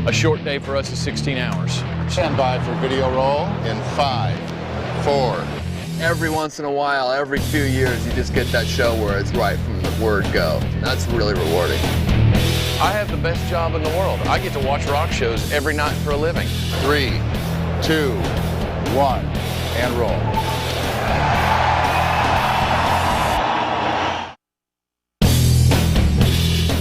A short day for us is 16 hours. Stand by for video roll in 5, 4. Every once in a while, every few years, you just get that show where it's right from the word go. That's really rewarding. I have the best job in the world. I get to watch rock shows every night for a living. 3, 2, 1, and roll.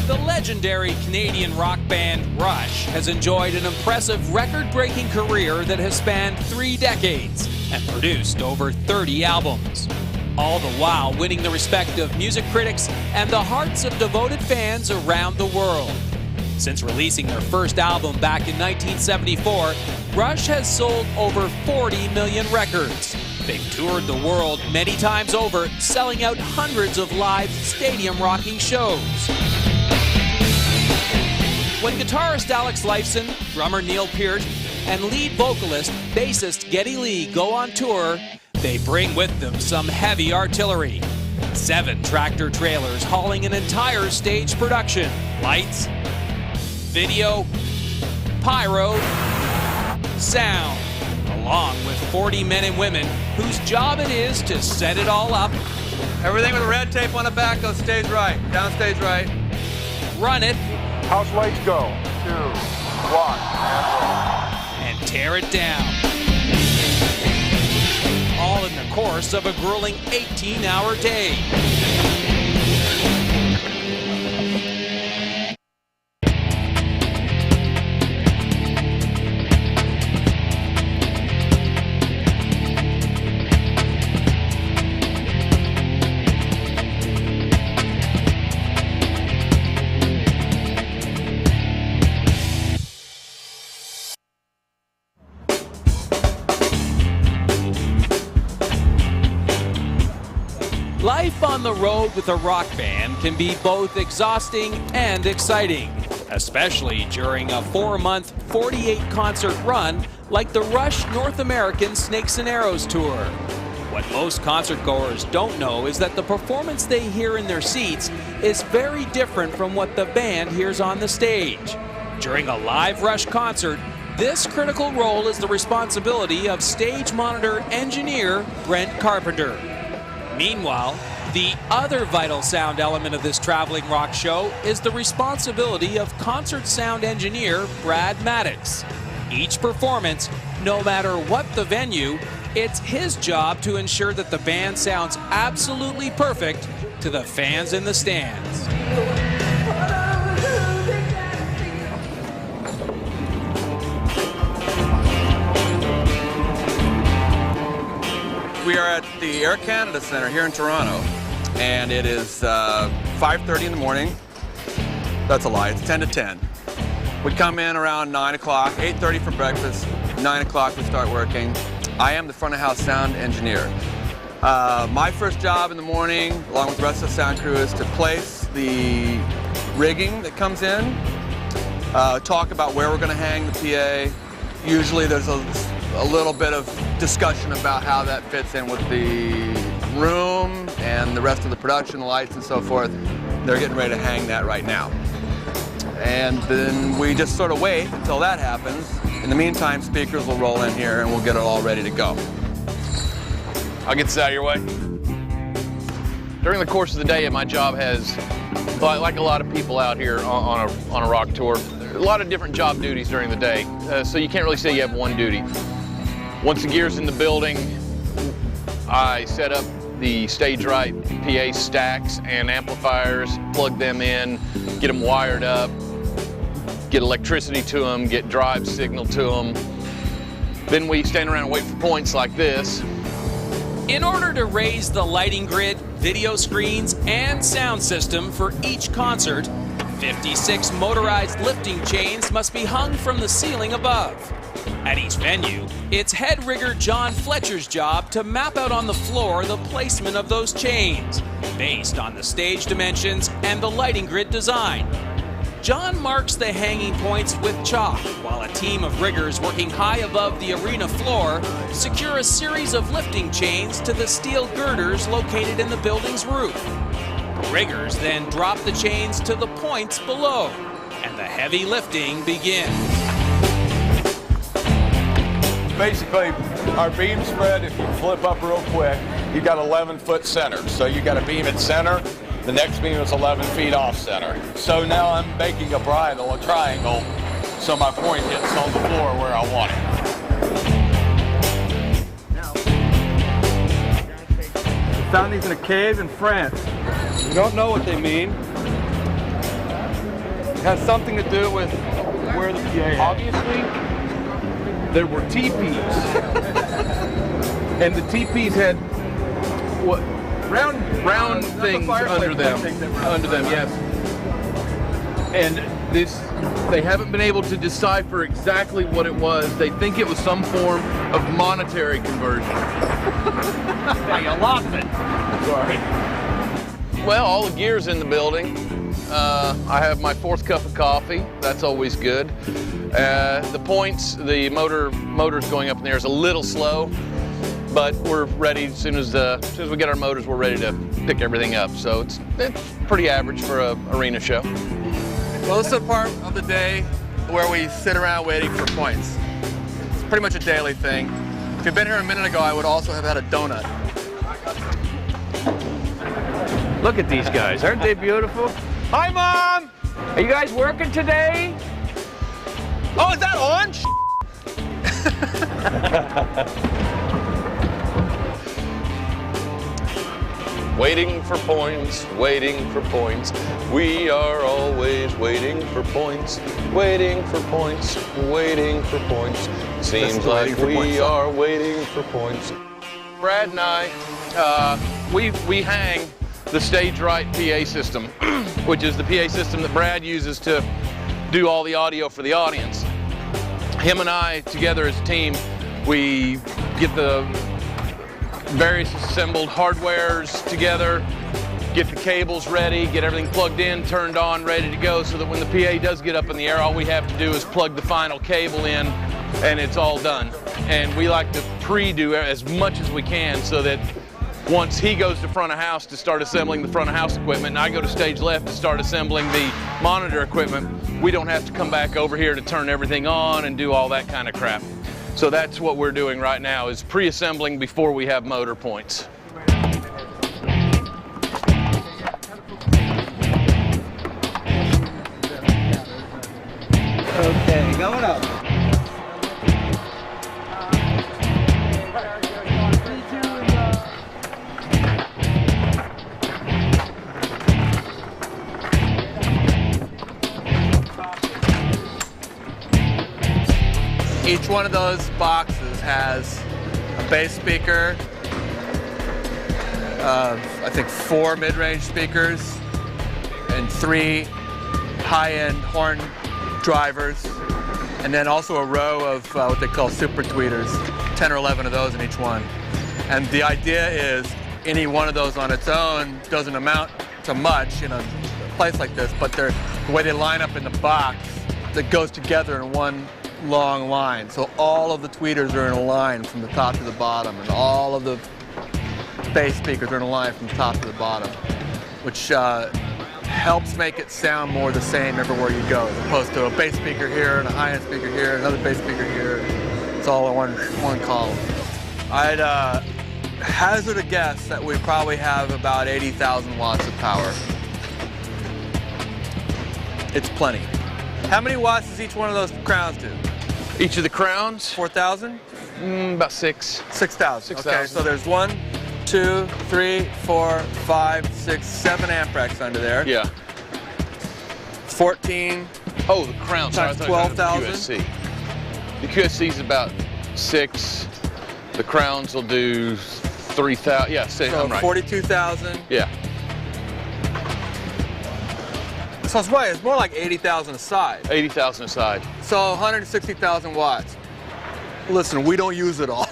The legendary Canadian rock band Rush has enjoyed an impressive record-breaking career that has spanned 3 decades and produced over 30 albums. All the while winning the respect of music critics and the hearts of devoted fans around the world. Since releasing their first album back in 1974, Rush has sold over 40 million records. They've toured the world many times over, selling out hundreds of live stadium-rocking shows. When guitarist Alex Lifeson, drummer Neil Peart, and lead vocalist, bassist Geddy Lee go on tour, they bring with them some heavy artillery. 7 tractor trailers hauling an entire stage production. Lights, video, pyro, sound, along with 40 men and women whose job it is to set it all up. Everything with red tape on the back goes stage right, down stage right. Run it. House lights go. 2, 1, and tear it down. All in the course of a grueling 18-hour day. Life on the road with a rock band can be both exhausting and exciting, especially during a 4-month, 48-concert run like the Rush North American Snakes and Arrows Tour. What most concertgoers don't know is that the performance they hear in their seats is very different from what the band hears on the stage. During a live Rush concert, this critical role is the responsibility of stage monitor engineer Brent Carpenter. Meanwhile, the other vital sound element of this traveling rock show is the responsibility of concert sound engineer Brad Maddox. Each performance, no matter what the venue, it's his job to ensure that the band sounds absolutely perfect to the fans in the stands. We are at the Air Canada Centre here in Toronto, and it is 5:30 in the morning. That's a lie, it's 10 to 10. We come in around 9 o'clock, 8:30 for breakfast, 9 o'clock we start working. I am the front of house sound engineer. My first job in the morning, along with the rest of the sound crew, is to place the rigging that comes in, talk about where we're going to hang the PA. Usually there's a little bit of discussion about how that fits in with the room and the rest of the production, the lights and so forth. They're getting ready to hang that right now. And then we just sort of wait until that happens. In the meantime, speakers will roll in here and we'll get it all ready to go. I'll get this out of your way. During the course of the day, my job has, like a lot of people out here on a rock tour, a lot of different job duties during the day, so you can't really say you have one duty. Once the gear's in the building, I set up the stage right PA stacks and amplifiers, plug them in, get them wired up, get electricity to them, get drive signal to them. Then we stand around and wait for points like this. In order to raise the lighting grid, video screens, and sound system for each concert, 56 motorized lifting chains must be hung from the ceiling above. At each venue, it's head rigger John Fletcher's job to map out on the floor the placement of those chains, based on the stage dimensions and the lighting grid design. John marks the hanging points with chalk, while a team of riggers working high above the arena floor secure a series of lifting chains to the steel girders located in the building's roof. Riggers then drop the chains to the points below, and the heavy lifting begins. basically our beam spread. If you flip up real quick, you got 11-foot center. So you got a beam at center. The next beam is 11 feet off center. So now I'm making a bridle, a triangle, so my point hits on the floor where I want it. We found these in a cave in France. We don't know what they mean. It has something to do with where the PA is. Obviously, there were teepees. And the teepees had what? Round things under them. Under them, yes. And they haven't been able to decipher exactly what it was. They think it was some form of monetary conversion. You lost it. Sorry. Well, all the gear's in the building. I have my 4th cup of coffee. That's always good. The points, the motor's going up in there is a little slow, but we're ready as soon as we get our motors, we're ready to pick everything up. So it's pretty average for an arena show. Well, this is a part of the day where we sit around waiting for points. It's pretty much a daily thing. If you'd been here a minute ago, I would also have had a donut. Look at these guys. Aren't they beautiful? Hi, Mom! Are you guys working today? Oh, is that on? Waiting for points, waiting for points. We are always waiting for points, waiting for points, waiting for points. Seems like we are waiting for points. Brad and I, we hang the Stage Right PA system, which is the PA system that Brad uses to do all the audio for the audience. Him and I, together as a team, we get the various assembled hardwares together, get the cables ready, get everything plugged in, turned on, ready to go, so that when the PA does get up in the air, all we have to do is plug the final cable in and it's all done. And we like to pre-do as much as we can so that once he goes to front of house to start assembling the front of house equipment and I go to stage left to start assembling the monitor equipment, we don't have to come back over here to turn everything on and do all that kind of crap. So that's what we're doing right now, is pre-assembling before we have motor points. Okay, going up. Each one of those boxes has a bass speaker, I think 4 mid-range speakers, and 3 high-end horn drivers, and then also a row of what they call super tweeters, 10 or 11 of those in each one. And the idea is any one of those on its own doesn't amount to much in a place like this, but the way they line up in the box, that goes together in one long line. So all of the tweeters are in a line from the top to the bottom, and all of the bass speakers are in a line from the top to the bottom, which helps make it sound more the same everywhere you go, as opposed to a bass speaker here and a high-end speaker here, another bass speaker here. It's all in one column. I'd hazard a guess that we probably have about 80,000 watts of power. It's plenty. How many watts does each one of those crowns do? Each of the crowns? 4,000? About 6. 6,000. 6,000. Okay, so there's 1, 2, 3, 4, 5, 6, 7 amp racks under there. Yeah. 14. Oh, the crowns. Times 12,000. The QSC is about 6. The crowns will do 3,000. Yeah, 6. So I'm right. 42,000. Yeah. So it's more like 80,000 a side. 80,000 a side. So 160,000 watts. Listen, we don't use it all.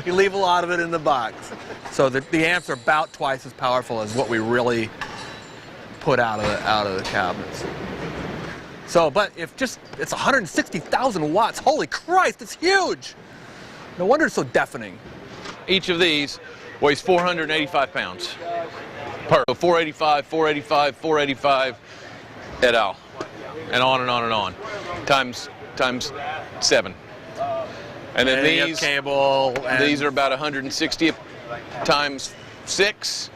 We leave a lot of it in the box. So the amps are about twice as powerful as what we really put out of the cabinets. So, but if it's 160,000 watts, holy Christ, it's huge. No wonder it's so deafening. Each of these weighs 485 pounds per. 485, 485, 485, et al. And on and on and on. Times 7. And then you have these cable. And these are about 160 times 6.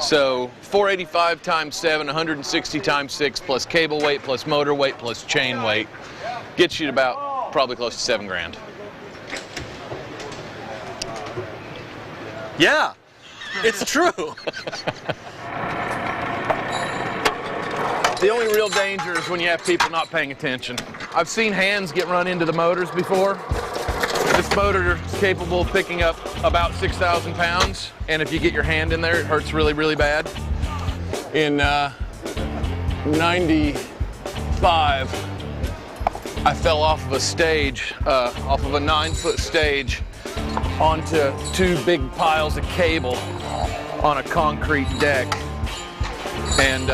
So 485 times 7, 160 times 6 plus cable weight plus motor weight plus chain weight gets you to about probably close to $7,000. Yeah, it's true. The only real danger is when you have people not paying attention. I've seen hands get run into the motors before. This motor is capable of picking up about 6,000 pounds, and if you get your hand in there, it hurts really, really bad. In 95, I fell off of a stage, off of a 9-foot stage, onto 2 big piles of cable on a concrete deck, and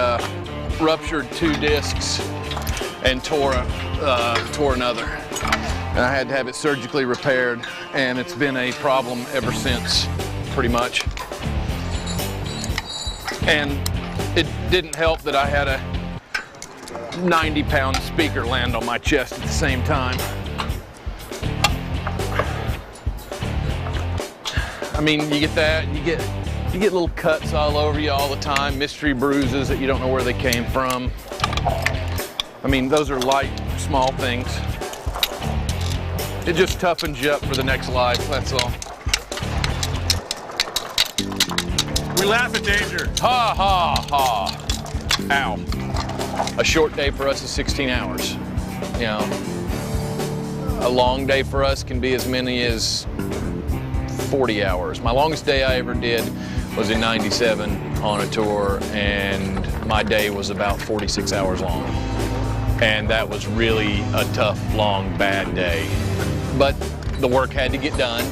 ruptured 2 discs and tore another. And I had to have it surgically repaired, and it's been a problem ever since, pretty much. And it didn't help that I had a 90-pound speaker land on my chest at the same time. I mean, you get that, you get little cuts all over you all the time, mystery bruises that you don't know where they came from. I mean, those are light, small things. It just toughens you up for the next life, that's all. We laugh at danger. Ha, ha, ha. Ow. A short day for us is 16 hours. You know, a long day for us can be as many as 40 hours. My longest day I ever did was in 97 on a tour, and my day was about 46 hours long. And that was really a tough, long, bad day. But the work had to get done,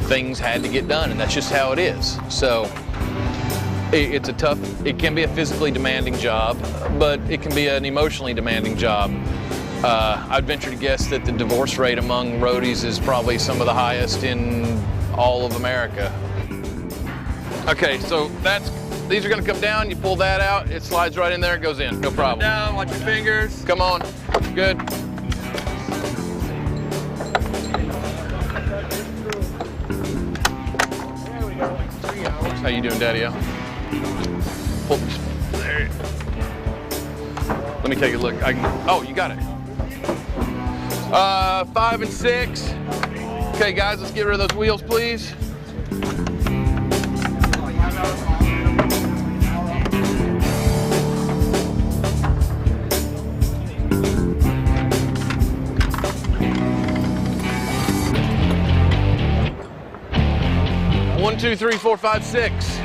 things had to get done, and that's just how it is. So it's a tough, it can be a physically demanding job, but it can be an emotionally demanding job. I'd venture to guess that the divorce rate among roadies is probably some of the highest in all of America. Okay, so these are gonna come down, you pull that out, it slides right in there, it goes in, no problem. Down, watch your fingers. Come on, good. How you doing, Daddy-O? There. Let me take a look. Oh, you got it. 5 and 6. Okay, guys, let's get rid of those wheels, please. One, 2, 3, 4, 5, 6.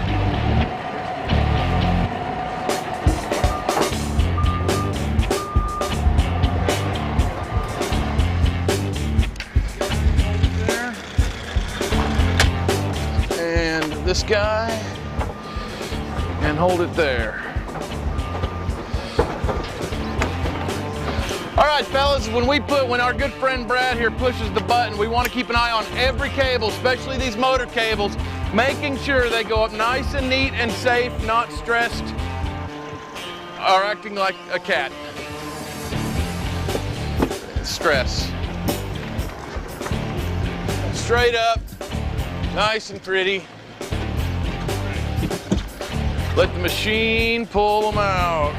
And this guy, and hold it there. All right, fellas, when our good friend Brad here pushes the button, we want to keep an eye on every cable, especially these motor cables, making sure they go up nice and neat and safe, not stressed or acting like a cat. Stress. Straight up, nice and pretty. Let the machine pull them out.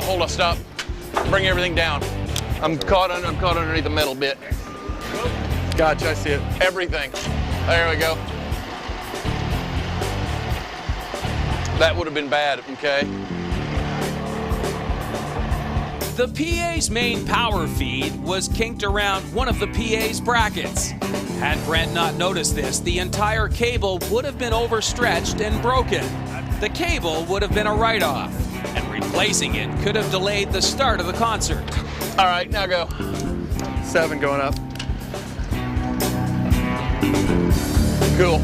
Hold on, stop. Bring everything down. I'm caught underneath the metal bit. Gotcha, I see it. Everything. There we go. That would have been bad, okay? The PA's main power feed was kinked around one of the PA's brackets. Had Brent not noticed this, the entire cable would have been overstretched and broken. The cable would have been a write-off, and replacing it could have delayed the start of the concert. All right, now go. 7 going up. Cool.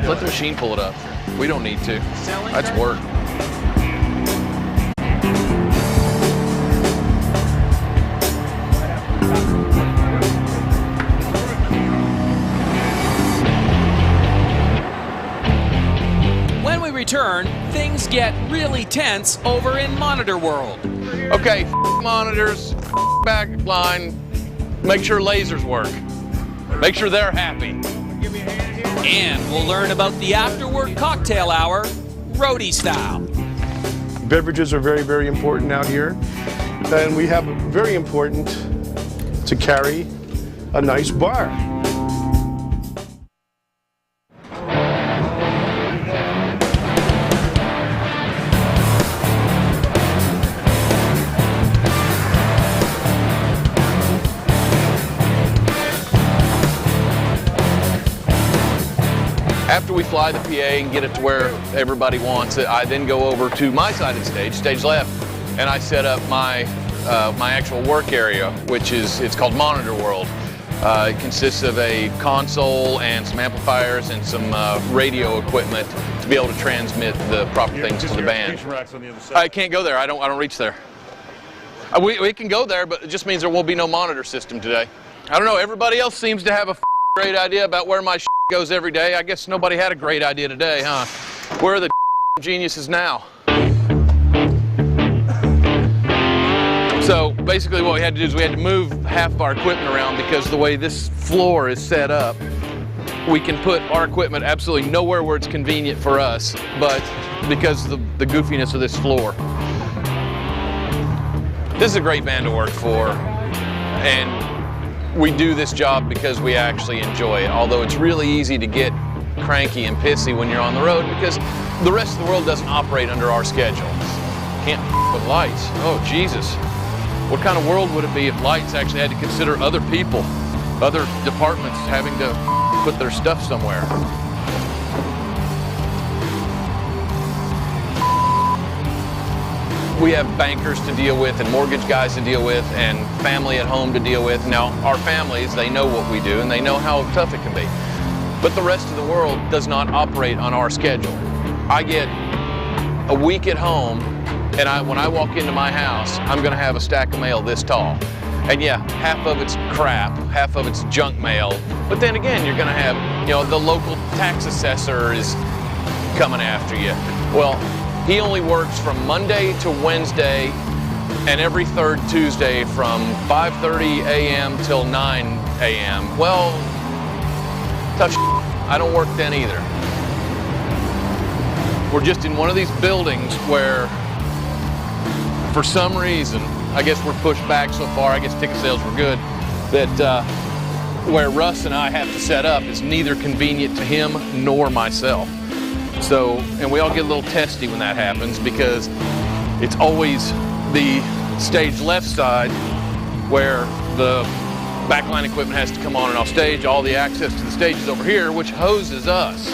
Let the machine pull it up. We don't need to. That's work. get really tense over in Monitor World. Okay, monitors, backline, make sure lasers work. Make sure they're happy. And we'll learn about the after-work cocktail hour, roadie style. Beverages are very, very important out here. And we have very important to carry a nice bar. After we fly the PA and get it to where everybody wants it, I then go over to my side of the stage, stage left, and I set up my my actual work area, which it's called Monitor World. It consists of a console and some amplifiers and some radio equipment to be able to transmit the proper things to the band. I can't go there. I don't reach there. We can go there, but it just means there will be no monitor system today. I don't know. Everybody else seems to have a great idea about where my goes every day. I guess nobody had a great idea today, huh? Where are the geniuses now? So basically what we had to do is we had to move half of our equipment around because the way this floor is set up, we can put our equipment absolutely nowhere where it's convenient for us, but because of the goofiness of this floor. This is a great band to work for, and we do this job because we actually enjoy it, although it's really easy to get cranky and pissy when you're on the road because the rest of the world doesn't operate under our schedule. Can't with lights. Oh, Jesus. What kind of world would it be if lights actually had to consider other people, other departments having to put their stuff somewhere? We have bankers to deal with and mortgage guys to deal with and family at home to deal with. Now, our families, they know what we do and they know how tough it can be. But the rest of the world does not operate on our schedule. I get a week at home and when I walk into my house, I'm gonna have a stack of mail this tall. And yeah, half of it's crap, half of it's junk mail. But then again, you're gonna have, the local tax assessor is coming after you. Well, he only works from Monday to Wednesday and every third Tuesday from 5:30 a.m. till 9 a.m. Well, tough I don't work then either. We're just in one of these buildings where, for some reason, I guess we're pushed back so far, I guess ticket sales were good, that where Russ and I have to set up is neither convenient to him nor myself. So, and we all get a little testy when that happens because it's always the stage left side where the backline equipment has to come on and off stage. All the access to the stage is over here, which hoses us.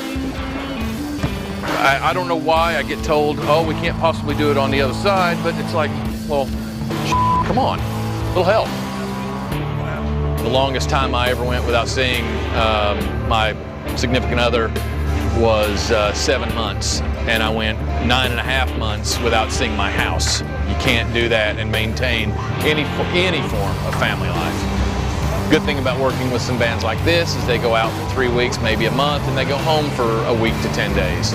I don't know why I get told, oh, we can't possibly do it on the other side, but it's like, well, come on, a little help. The longest time I ever went without seeing my significant other was 7 months, and I went 9.5 months without seeing my house. You can't do that and maintain any form of family life. Good thing about working with some bands like this is they go out for 3 weeks, maybe a month, and they go home for a week to 10 days.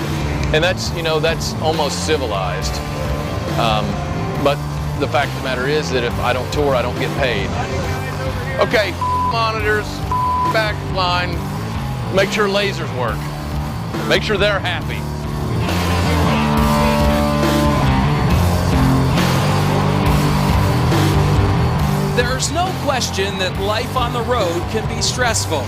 And that's, that's almost civilized. But the fact of the matter is that if I don't tour, I don't get paid. Okay, monitors, backline, make sure lasers work. Make sure they're happy. There's no question that life on the road can be stressful.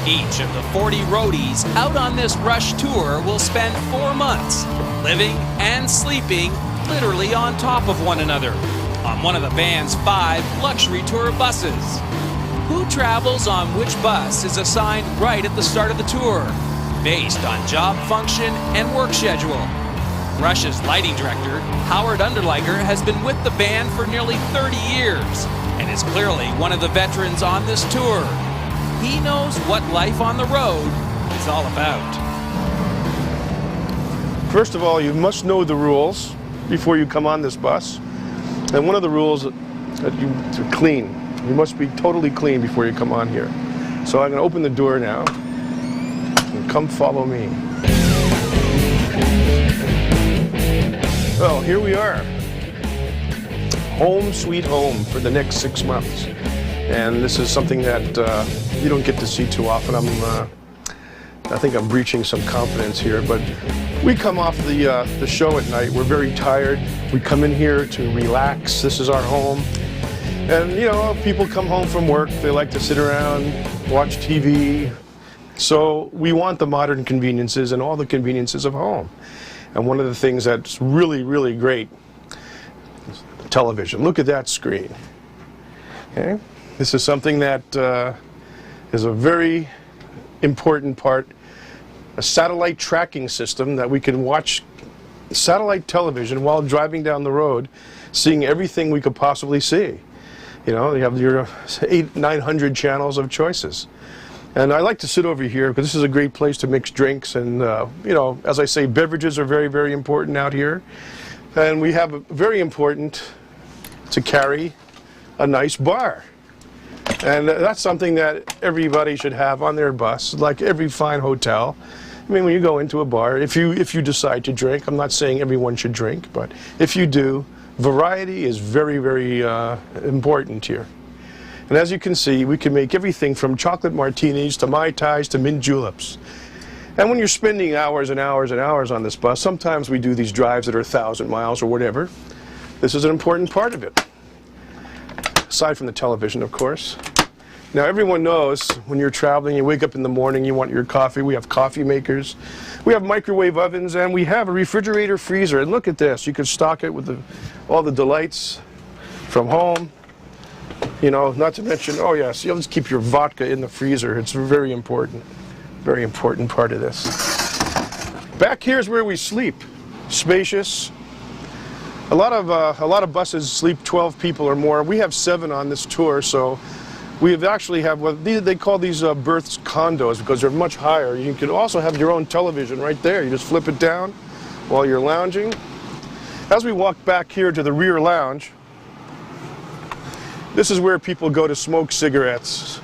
Each of the 40 roadies out on this Rush tour will spend 4 months living and sleeping literally on top of one another on one of the band's 5 luxury tour buses. Who travels on which bus is assigned right at the start of the tour, based on job function and work schedule. Rush's lighting director, Howard Underliger, has been with the band for nearly 30 years and is clearly one of the veterans on this tour. He knows what life on the road is all about. First of all, you must know the rules before you come on this bus. And one of the rules that to clean. You must be totally clean before you come on here. So I'm going to open the door now. Come follow me. Well, here we are. Home sweet home for the next 6 months. And this is something that you don't get to see too often. I think I'm breaching some confidence here, but we come off the show at night. We're very tired. We come in here to relax. This is our home. And, you know, people come home from work. They like to sit around, watch TV. So we want the modern conveniences and all the conveniences of home. And one of the things that's really, really great is television. Look at that screen. Okay? This is something that is a very important part, a satellite tracking system that we can watch satellite television while driving down the road, seeing everything we could possibly see. You know, you have your 800-900 channels of choices. And I like to sit over here because this is a great place to mix drinks and, you know, as I say, beverages are very, very important out here. And we have very important to carry a nice bar. And that's something that everybody should have on their bus, like every fine hotel. I mean, when you go into a bar, if you decide to drink, I'm not saying everyone should drink, but if you do, variety is very, very important here. And as you can see, we can make everything from chocolate martinis to Mai Tais to mint juleps. And when you're spending hours and hours and hours on this bus, sometimes we do these drives that are 1,000 miles or whatever. This is an important part of it. Aside from the television, of course. Now, everyone knows when you're traveling, you wake up in the morning, you want your coffee. We have coffee makers. We have microwave ovens, and we have a refrigerator freezer. And look at this. You can stock it with all the delights from home. You know, not to mention, oh yes, you'll just keep your vodka in the freezer. It's very important part of this. Back here is where we sleep. Spacious. A lot of buses sleep 12 people or more. We have 7 on this tour, so we actually have what they call these berths condos because they're much higher. You can also have your own television right there. You just flip it down while you're lounging. As we walk back here to the rear lounge, this is where people go to smoke cigarettes.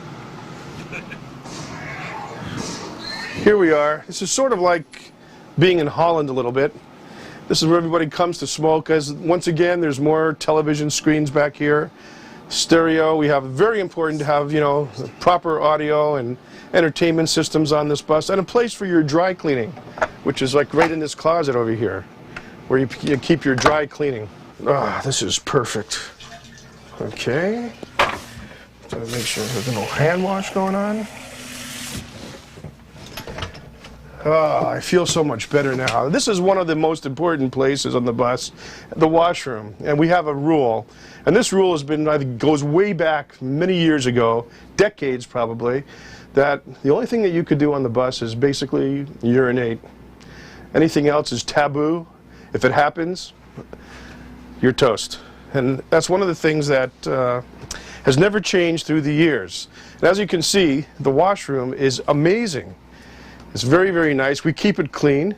Here we are. This is sort of like being in Holland a little bit. This is where everybody comes to smoke, as once again there's more television screens back here. Stereo, we have very important to have, you know, proper audio and entertainment systems on this bus, and a place for your dry cleaning, which is like right in this closet over here, where you keep your dry cleaning. Ah, this is perfect. Okay, so make sure there's no hand wash going on. Oh, I feel so much better now. This is one of the most important places on the bus, the washroom. And we have a rule. And this rule has been, I think, goes way back many years ago, decades probably, that the only thing that you could do on the bus is basically urinate. Anything else is taboo. If it happens, you're toast. And that's one of the things that has never changed through the years. And as you can see, the washroom is amazing. It's very, very nice. We keep it clean.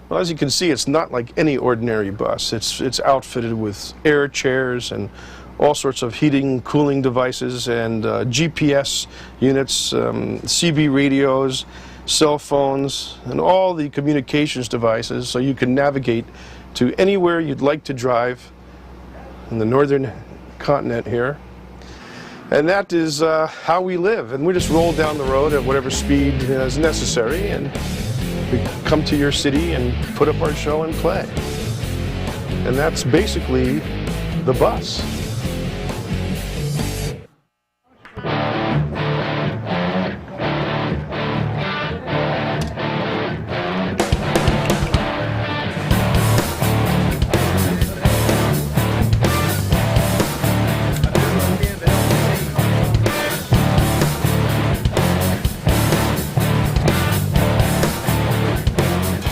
Well, as you can see, it's not like any ordinary bus. It's outfitted with air chairs and all sorts of heating, cooling devices and GPS units, CB radios, cell phones, and all the communications devices so you can navigate to anywhere you'd like to drive in the northern continent here. And that is how we live. And we just roll down the road at whatever speed is necessary, and we come to your city and put up our show and play. And that's basically the bus.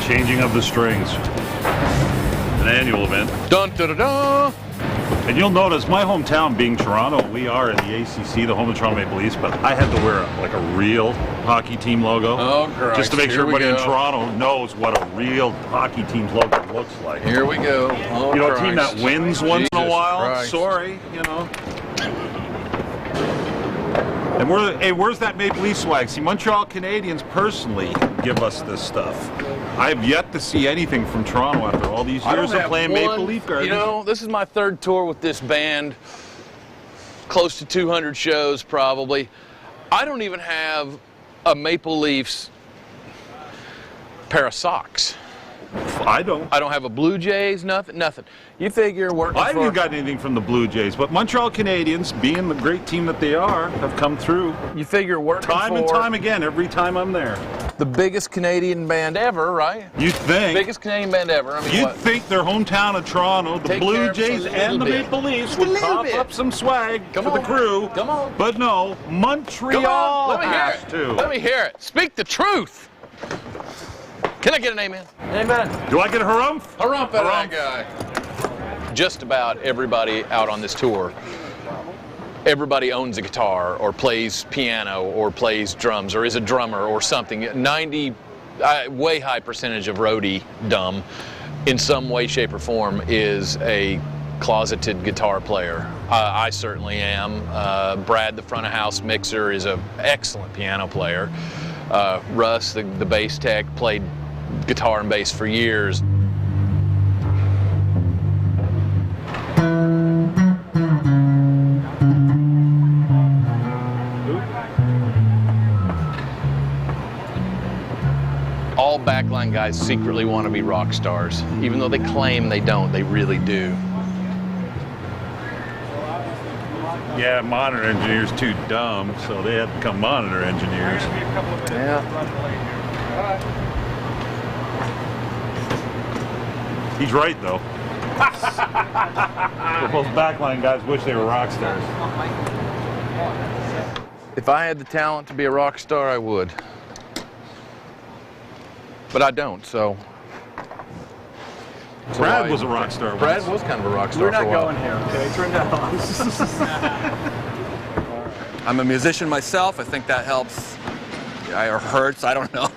Changing of the strings. An annual event. Dun da da da. And you'll notice my hometown being Toronto, we are in the ACC, the home of Toronto Maple Leafs, but I had to wear a real hockey team logo. Oh, Christ. Just to make sure Here we everybody in go. Toronto knows what a real hockey team's logo looks like. Here we go. Oh, You know, a Christ. team that wins once in a Jesus while, Christ. sorry, you know. And where's that Maple Leaf swag? See, Montreal Canadiens personally give us this stuff. I have yet to see anything from Toronto after all these years of playing Maple Leaf Gardens. You know, this is my third tour with this band, close to 200 shows probably. I don't even have a Maple Leafs pair of socks. I don't have a Blue Jays, nothing. You figure working I haven't got anything from the Blue Jays, but Montreal Canadiens, being the great team that they are, have come through. You figure working time and time again, every time I'm there. The biggest Canadian band ever, right? You'd think. Biggest Canadian band ever. I mean, You'd think their hometown of Toronto, the Blue Jays and the Maple Leafs would pop up some swag for the crew. Come on. But no, Montreal has to. Let me hear it. Speak the truth. Can I get an amen? Amen. Do I get a harumph? Harumph out of that guy. Just about everybody out on this tour, everybody owns a guitar or plays piano or plays drums or is a drummer or something. 90, way high percentage of roadie-dom in some way, shape, or form is a closeted guitar player. I certainly am. Brad, the front of house mixer, is an excellent piano player. Russ, the bass tech, played guitar and bass for years. All backline guys secretly want to be rock stars. Even though they claim they don't, they really do. Yeah, monitor engineers too dumb, so they had to become monitor engineers. Yeah. He's right, though. Those backline guys wish they were rock stars. If I had the talent to be a rock star, I would. But I don't, so. Brad was a rock star. Brad was kind of a rock star. We're not for a while. going here, okay? Turn that on. I'm a musician myself. I think that helps or hurts. I don't know.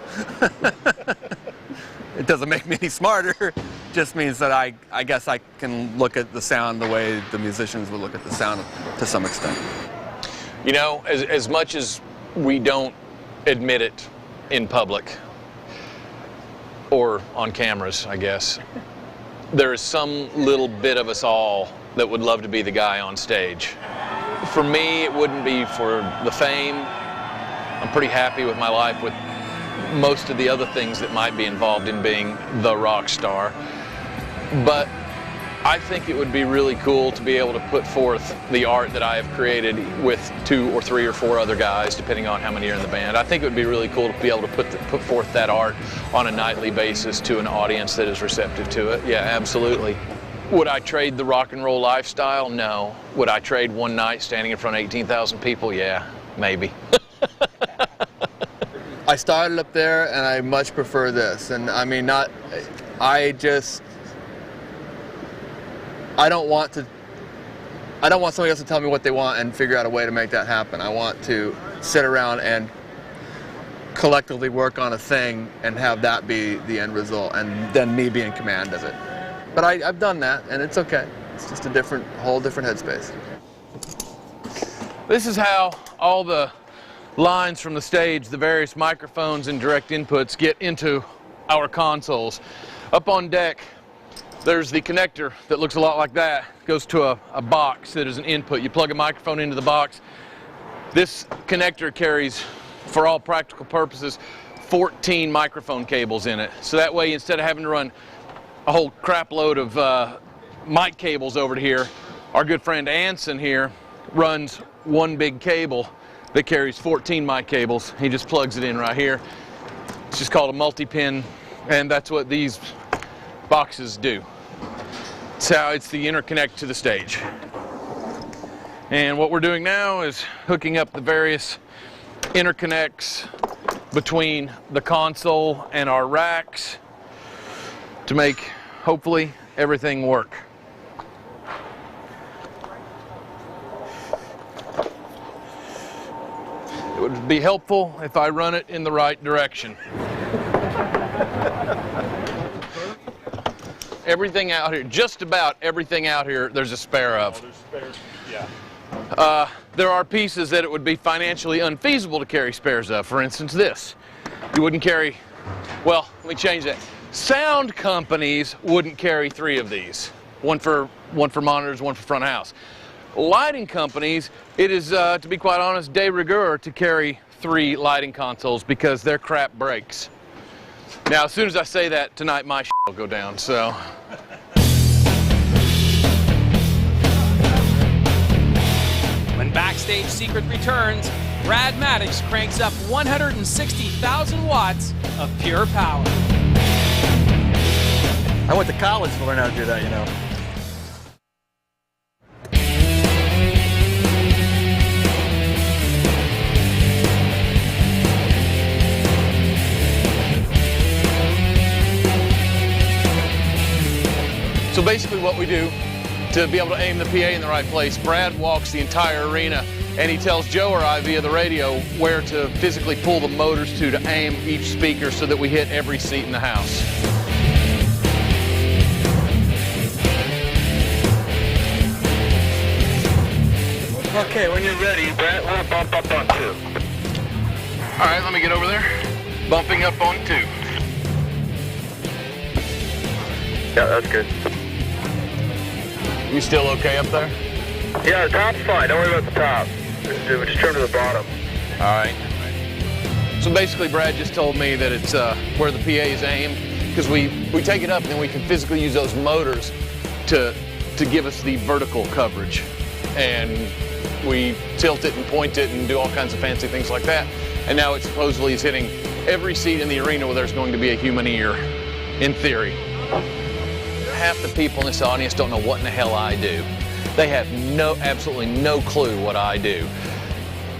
It doesn't make me any smarter. Just means that I guess I can look at the sound the way the musicians would look at the sound to some extent. You know, as much as we don't admit it in public or on cameras, I guess, there is some little bit of us all that would love to be the guy on stage. For me, it wouldn't be for the fame. I'm pretty happy with my life with most of the other things that might be involved in being the rock star. But I think it would be really cool to be able to put forth the art that I have created with 2 or 3 or 4 other guys, depending on how many are in the band. I think it would be really cool to be able to put forth that art on a nightly basis to an audience that is receptive to it. Yeah, absolutely. Would I trade the rock and roll lifestyle? No. Would I trade one night standing in front of 18,000 people? Yeah, maybe. I started up there and I much prefer this. And I mean, I don't want somebody else to tell me what they want and figure out a way to make that happen. I want to sit around and collectively work on a thing and have that be the end result, and then me be in command of it. But I've done that, and it's okay. It's just a whole different headspace. This is how all the lines from the stage, the various microphones and direct inputs get into our consoles. Up on deck, there's the connector that looks a lot like that. It goes to a box that is an input. You plug a microphone into the box. This connector carries, for all practical purposes, 14 microphone cables in it. So that way, instead of having to run a whole crap load of mic cables over to here, our good friend Anson here runs one big cable that carries 14 mic cables. He just plugs it in right here. It's just called a multi-pin, and that's what these boxes do. It's how it's the interconnect to the stage. And what we're doing now is hooking up the various interconnects between the console and our racks to make, hopefully, everything work. It would be helpful if I run it in the right direction. Everything out here, just about everything out here, there's a spare of. There are pieces that it would be financially unfeasible to carry spares of. For instance, this. You wouldn't carry Well, let me change that. Sound companies wouldn't carry 3 of these. One for monitors, one for front of house. Lighting companies, it is, to be quite honest, de rigueur to carry 3 lighting consoles because their crap breaks. Now, as soon as I say that, tonight my shit will go down, so. When Backstage Secret returns, Brad Maddox cranks up 160,000 watts of pure power. I went to college to learn how to do that, you know. So basically what we do to be able to aim the PA in the right place, Brad walks the entire arena and he tells Joe or I via the radio where to physically pull the motors to aim each speaker so that we hit every seat in the house. Okay, when you're ready, Brad, we'll bump up on 2. All right, let me get over there. Bumping up on 2. Yeah, that's good. You still okay up there? Yeah, the top's fine. Don't worry about the top. Just turn to the bottom. All right. So basically, Brad just told me that it's where the PA is aimed, because we take it up and then we can physically use those motors to give us the vertical coverage. And we tilt it and point it and do all kinds of fancy things like that. And now it supposedly is hitting every seat in the arena where there's going to be a human ear, in theory. Half the people in this audience don't know what in the hell I do. They have absolutely no clue what I do.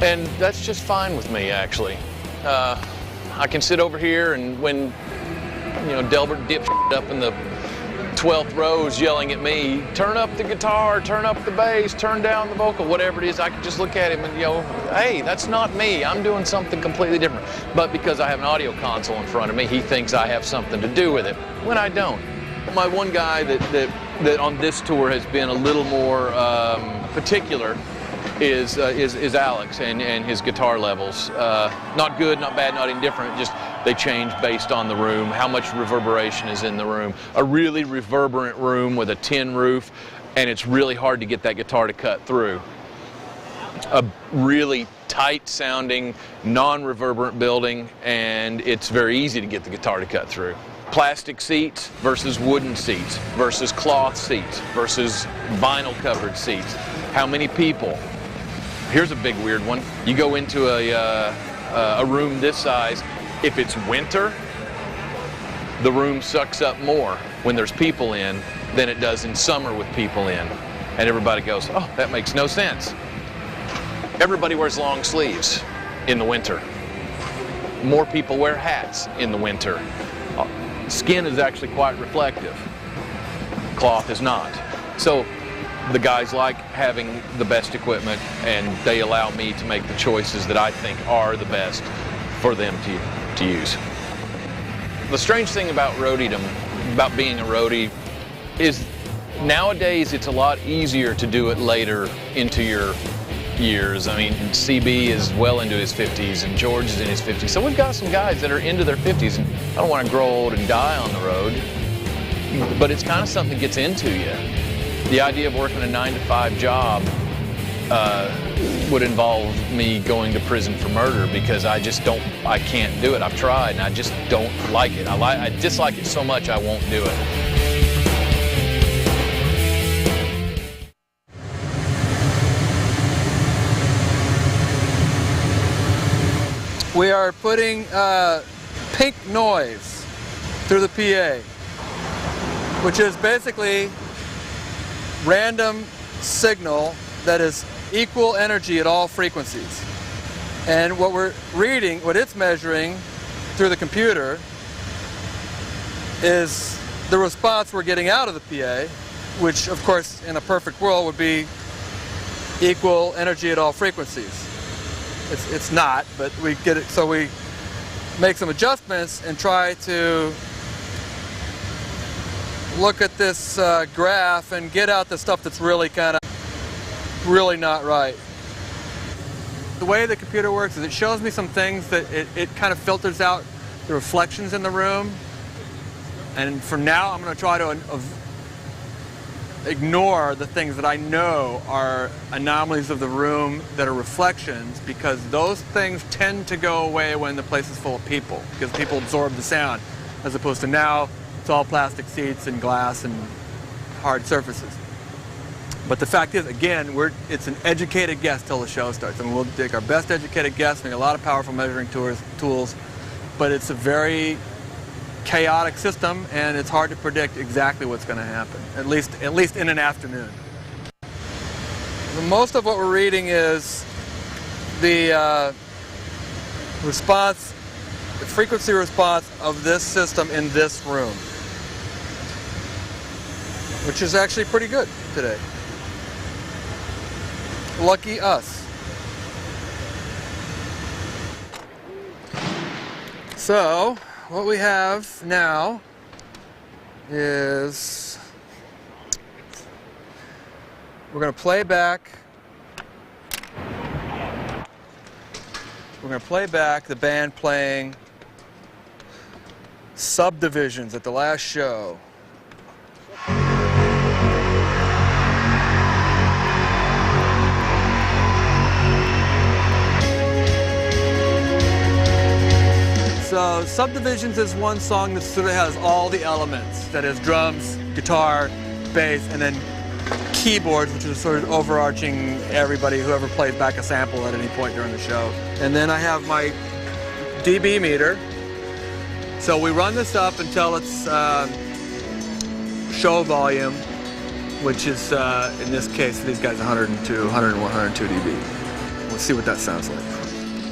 And that's just fine with me, actually. I can sit over here and when, Delbert dips up in the 12th row is yelling at me, turn up the guitar, turn up the bass, turn down the vocal, whatever it is, I can just look at him and hey, that's not me. I'm doing something completely different. But because I have an audio console in front of me, he thinks I have something to do with it, when I don't. My one guy that on this tour has been a little more particular is Alex and his guitar levels. Not good, not bad, not indifferent, just they change based on the room, how much reverberation is in the room. A really reverberant room with a tin roof, and it's really hard to get that guitar to cut through. A really tight sounding, non-reverberant building, and it's very easy to get the guitar to cut through. Plastic seats versus wooden seats versus cloth seats versus vinyl covered seats. How many people? Here's a big weird one. You go into a room this size, if it's winter, the room sucks up more when there's people in than it does in summer with people in. And everybody goes, oh, that makes no sense. Everybody wears long sleeves in the winter. More people wear hats in the winter. Skin is actually quite reflective. Cloth is not. So the guys like having the best equipment, and they allow me to make the choices that I think are the best for them to use. The strange thing about roadiedom, about being a roadie, is nowadays it's a lot easier to do it later into your years. I mean, CB is well into his 50s and George is in his 50s. So we've got some guys that are into their 50s, and I don't want to grow old and die on the road, but it's kind of something that gets into you. The idea of working a 9-to-5 job would involve me going to prison for murder, because I can't do it. I've tried and I just don't like it. I dislike it so much I won't do it. We are putting pink noise through the PA, which is basically random signal that is equal energy at all frequencies. And what we're reading, what it's measuring through the computer, is the response we're getting out of the PA, which of course in a perfect world would be equal energy at all frequencies. It's not, but we get it, so we make some adjustments and try to look at this graph and get out the stuff that's really really not right. The way the computer works is it shows me some things that it kind of filters out the reflections in the room. And from now, I'm going to try to ignore the things that I know are anomalies of the room that are reflections, because those things tend to go away when the place is full of people, because people absorb the sound, as opposed to now it's all plastic seats and glass and hard surfaces. But the fact is, again, it's an educated guess till the show starts. I mean, we'll take our best educated guess, make a lot of powerful measuring tools, but it's a very chaotic system, and it's hard to predict exactly what's going to happen, at least in an afternoon. Most of what we're reading is the response, the frequency response of this system in this room, which is actually pretty good today. Lucky us. So, what we have now is we're going to play back the band playing Subdivisions at the last show. So Subdivisions is one song that sort of has all the elements. That is drums, guitar, bass, and then keyboards, which is sort of overarching everybody, whoever plays back a sample at any point during the show. And then I have my dB meter. So we run this up until it's show volume, which is, in this case, these guys 102 dB. We'll see what that sounds like.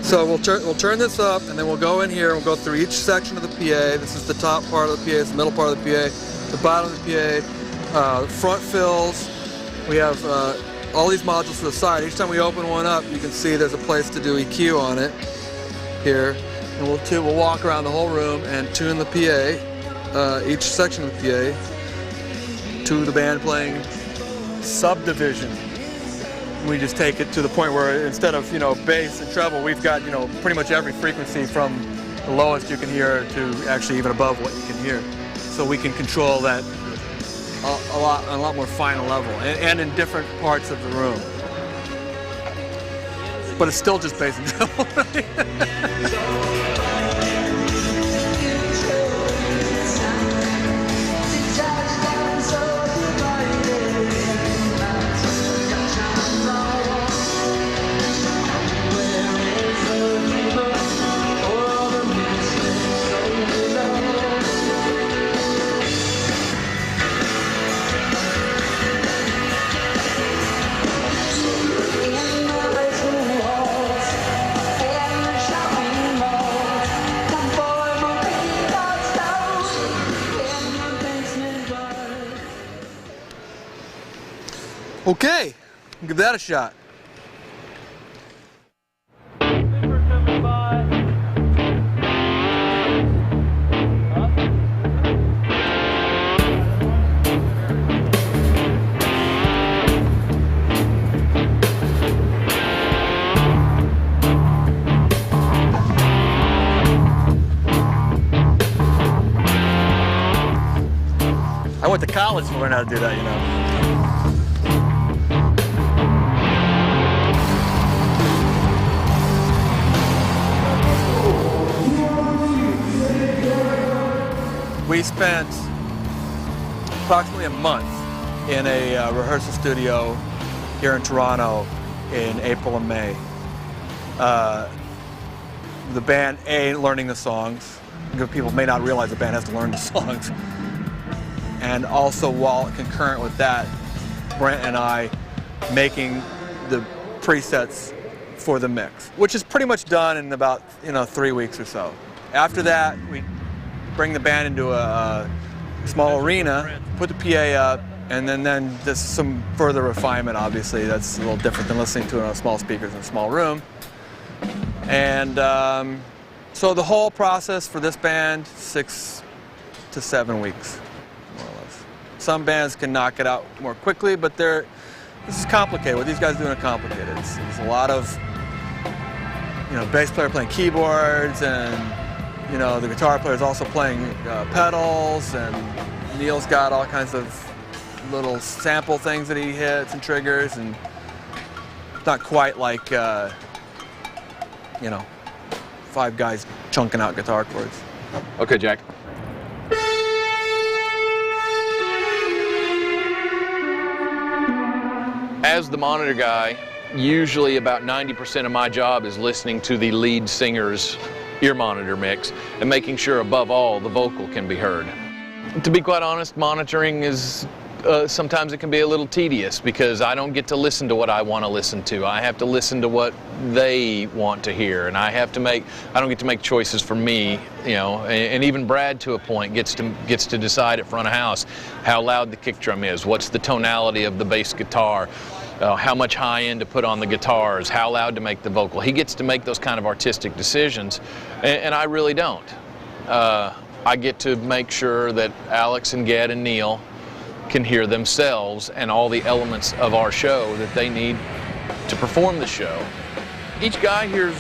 So we'll turn this up, and then we'll go in here, and we'll go through each section of the PA. This is the top part of the PA, it's the middle part of the PA, the bottom of the PA, the front fills. We have all these modules to the side. Each time we open one up, you can see there's a place to do EQ on it here. And we'll walk around the whole room and tune the PA, each section of the PA, to the band playing Subdivision. We just take it to the point where instead of, bass and treble, we've got, pretty much every frequency from the lowest you can hear to actually even above what you can hear. So we can control that a lot more fine a level, and in different parts of the room. But it's still just bass and treble, right? Okay, give that a shot. I went to college to learn how to do that, We spent approximately a month in a rehearsal studio here in Toronto in April and May. The band, learning the songs. People may not realize the band has to learn the songs. And also, while concurrent with that, Brent and I making the presets for the mix, which is pretty much done in about 3 weeks or so. After that, we bring the band into a small arena, put the PA up, and then there's some further refinement, obviously. That's a little different than listening to it on small speakers in a small room. And so the whole process for this band, 6 to 7 weeks, more or less. Some bands can knock it out more quickly, but this is complicated. What these guys are doing is complicated. It's a lot of, bass player playing keyboards and you know, the guitar player's also playing pedals, and Neil's got all kinds of little sample things that he hits and triggers, and it's not quite like, you know, 5 guys chunking out guitar chords. Okay, Jack. As the monitor guy, usually about 90% of my job is listening to the lead singer's ear monitor mix and making sure above all the vocal can be heard. To be quite honest, monitoring is sometimes it can be a little tedious because I don't get to listen to what I want to listen to. I have to listen to what they want to hear, and I don't get to make choices for me, you know, and even Brad to a point gets to decide at front of house how loud the kick drum is, what's the tonality of the bass guitar, how much high end to put on the guitars, how loud to make the vocal. He gets to make those kind of artistic decisions, and I really don't. I get to make sure that Alex and Ged and Neil can hear themselves and all the elements of our show that they need to perform the show. Each guy hears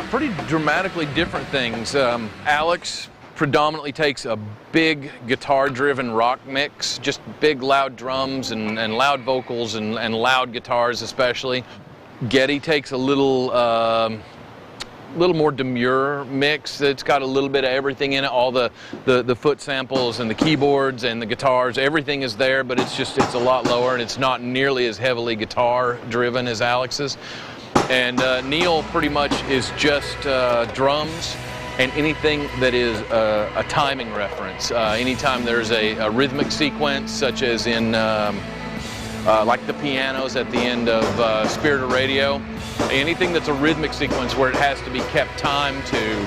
pretty dramatically different things. Alex predominantly takes a big guitar-driven rock mix, just big loud drums and loud vocals and loud guitars especially. Geddy takes a little more demure mix. It's got a little bit of everything in it, all the foot samples and the keyboards and the guitars, everything is there, but it's a lot lower and it's not nearly as heavily guitar driven as Alex's. And Neil pretty much is just drums and anything that is a timing reference. Anytime there's a rhythmic sequence, such as in like the pianos at the end of Spirit of Radio, anything that's a rhythmic sequence where it has to be kept time to,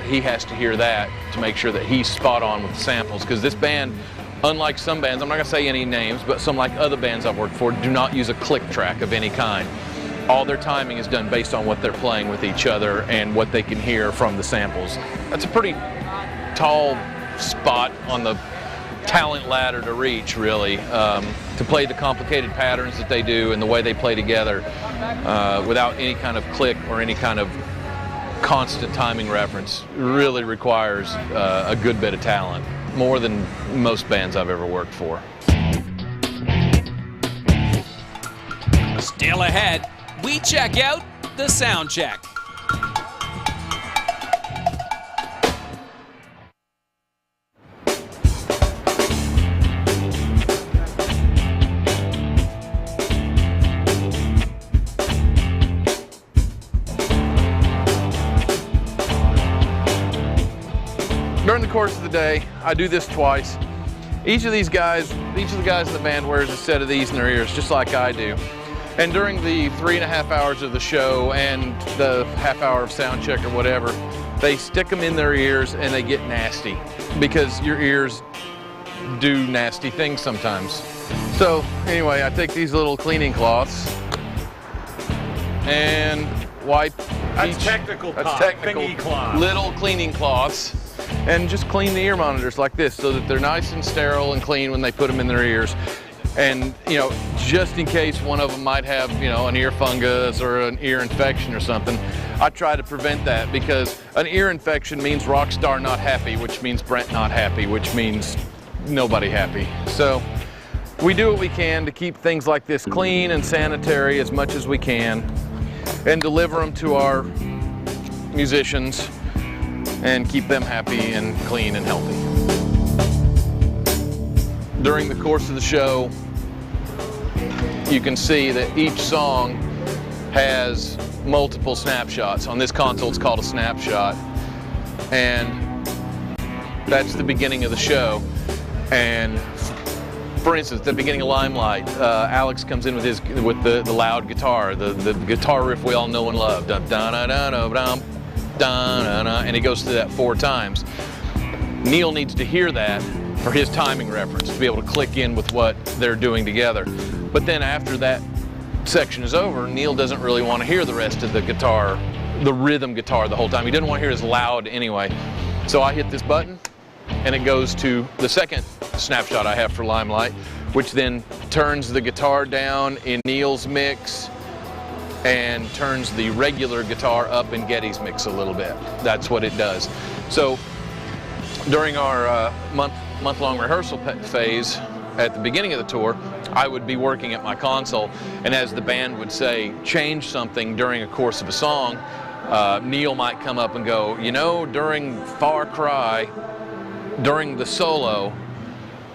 he has to hear that to make sure that he's spot on with the samples. Because this band, unlike some bands, I'm not going to say any names, but some like other bands I've worked for, do not use a click track of any kind. All their timing is done based on what they're playing with each other and what they can hear from the samples. That's a pretty tall spot on the talent ladder to reach, really, to play the complicated patterns that they do and the way they play together without any kind of click or any kind of constant timing reference really requires a good bit of talent, more than most bands I've ever worked for. Still ahead, we check out the sound check. During the course of the day, I do this twice. Each of the guys in the band wears a set of these in their ears, just like I do. And during the 3.5 hours of the show and the half hour of sound check or whatever, they stick them in their ears and they get nasty because your ears do nasty things sometimes. So anyway, I take these little cleaning cloths and wipe That's technical. little cleaning cloths and just clean the ear monitors like this so that they're nice and sterile and clean when they put them in their ears. And, you know, just in case one of them might have, you know, an ear fungus or an ear infection or something, I try to prevent that because an ear infection means Rockstar not happy, which means Brent not happy, which means nobody happy. So we do what we can to keep things like this clean and sanitary as much as we can and deliver them to our musicians and keep them happy and clean and healthy. During the course of the show, you can see that each song has multiple snapshots. On this console, it's called a snapshot. And that's the beginning of the show. And for instance, the beginning of Limelight, Alex comes in with the loud guitar, the guitar riff we all know and love. Dun, dun, dun, dun, dun, dun, dun, dun, and he goes through that 4 times. Neil needs to hear that for his timing reference, to be able to click in with what they're doing together. But then after that section is over, Neil doesn't really want to hear the rest of the guitar, the rhythm guitar the whole time. He doesn't want to hear it as loud anyway. So I hit this button and it goes to the second snapshot I have for Limelight, which then turns the guitar down in Neil's mix and turns the regular guitar up in Getty's mix a little bit. That's what it does. So during our month-long rehearsal phase at the beginning of the tour, I would be working at my console, and as the band would say, change something during a course of a song, Neil might come up and go, you know, during Far Cry, during the solo,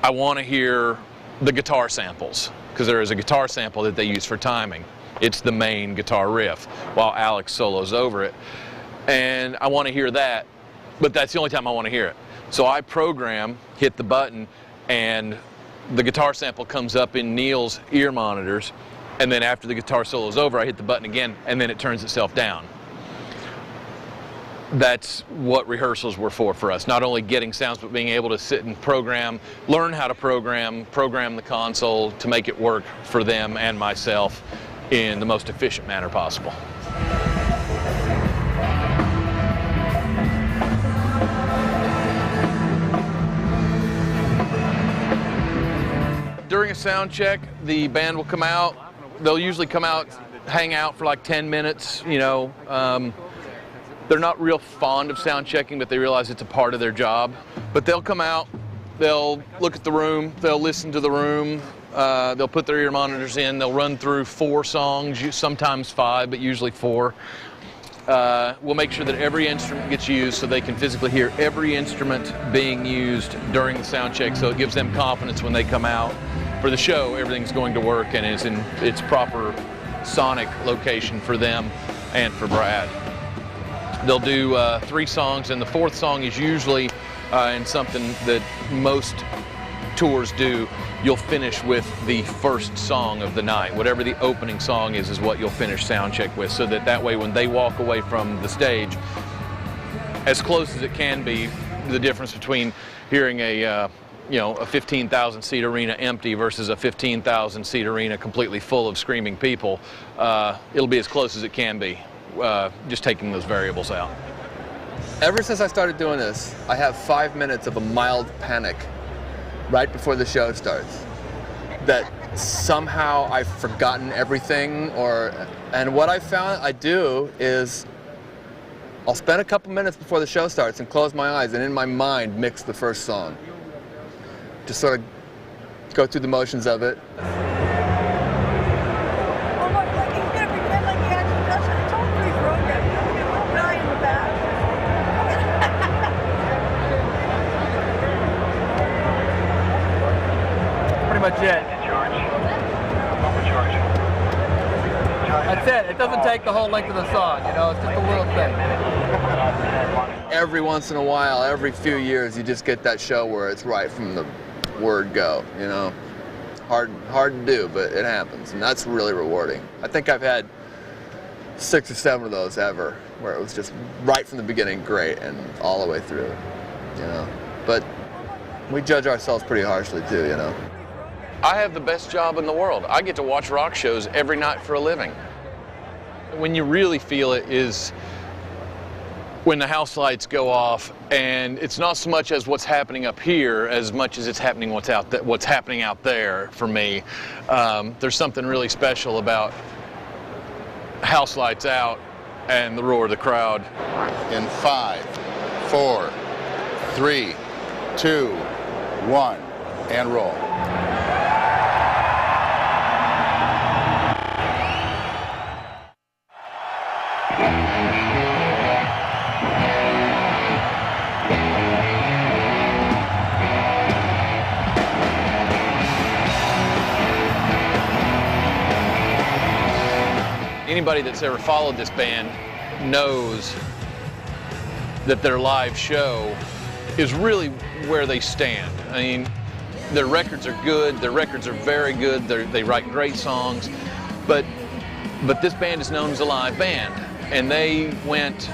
I want to hear the guitar samples, because there is a guitar sample that they use for timing. It's the main guitar riff while Alex solos over it. And I want to hear that, but that's the only time I want to hear it. So I program, hit the button, and the guitar sample comes up in Neil's ear monitors, and then after the guitar solo is over, I hit the button again, and then it turns itself down. That's what rehearsals were for us. Not only getting sounds, but being able to sit and program, learn how to program the console to make it work for them and myself in the most efficient manner possible. During a sound check, the band will come out. They'll usually come out, hang out for like 10 minutes, you know. They're not real fond of sound checking, but they realize it's a part of their job. But they'll come out, they'll look at the room, they'll listen to the room, they'll put their ear monitors in, they'll run through 4 songs, sometimes 5, but usually 4. We'll make sure that every instrument gets used so they can physically hear every instrument being used during the sound check, so it gives them confidence when they come out. For the show, everything's going to work and is in its proper sonic location for them and for Brad. They'll do 3 songs, and the 4th song is usually in something that most tours do. You'll finish with the first song of the night. Whatever the opening song is what you'll finish sound check with, so that way when they walk away from the stage, as close as it can be, the difference between hearing a 15,000 seat arena empty versus a 15,000 seat arena completely full of screaming people, it'll be as close as it can be. Just taking those variables out. Ever since I started doing this, I have 5 minutes of a mild panic right before the show starts. That somehow I've forgotten everything, and what I found I do is I'll spend a couple minutes before the show starts and close my eyes and in my mind mix the first song. Just sort of go through the motions of it. Much it. That's it. It doesn't take the whole length of the song, you know, it's just a little thing. Every once in a while, every few years, you just get that show where it's right from the word go, you know. Hard to do, but it happens, and that's really rewarding. I think I've had 6 or 7 of those ever, where it was just right from the beginning great and all the way through, you know. But we judge ourselves pretty harshly too, you know. I have the best job in the world. I get to watch rock shows every night for a living. When you really feel it is when the house lights go off, and it's not so much as what's happening up here as much as it's happening what's happening out there for me. There's something really special about house lights out and the roar of the crowd. In 5, 4, 3, 2, 1, and roll. Anybody that's ever followed this band knows that their live show is really where they stand. I mean, their records are good, their records are very good, they write great songs, but this band is known as a live band, and they went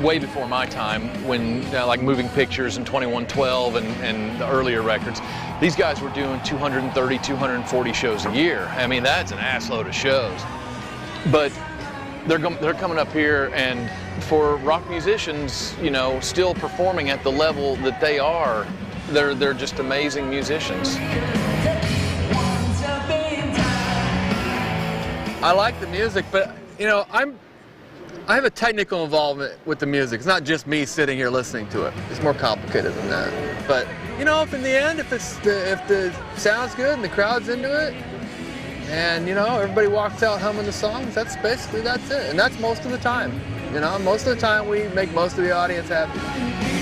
way before my time when like Moving Pictures and 2112 and the earlier records. These guys were doing 230, 240 shows a year. I mean, that's an assload of shows. But they're coming up here, and for rock musicians, you know, still performing at the level that they are, they're just amazing musicians. I like the music, but you know, I have a technical involvement with the music. It's not just me sitting here listening to it. It's more complicated than that. But you know, if in the end, if the sound's good and the crowd's into it, and you know, everybody walks out humming the songs, that's it. And that's most of the time. You know, most of the time we make most of the audience happy.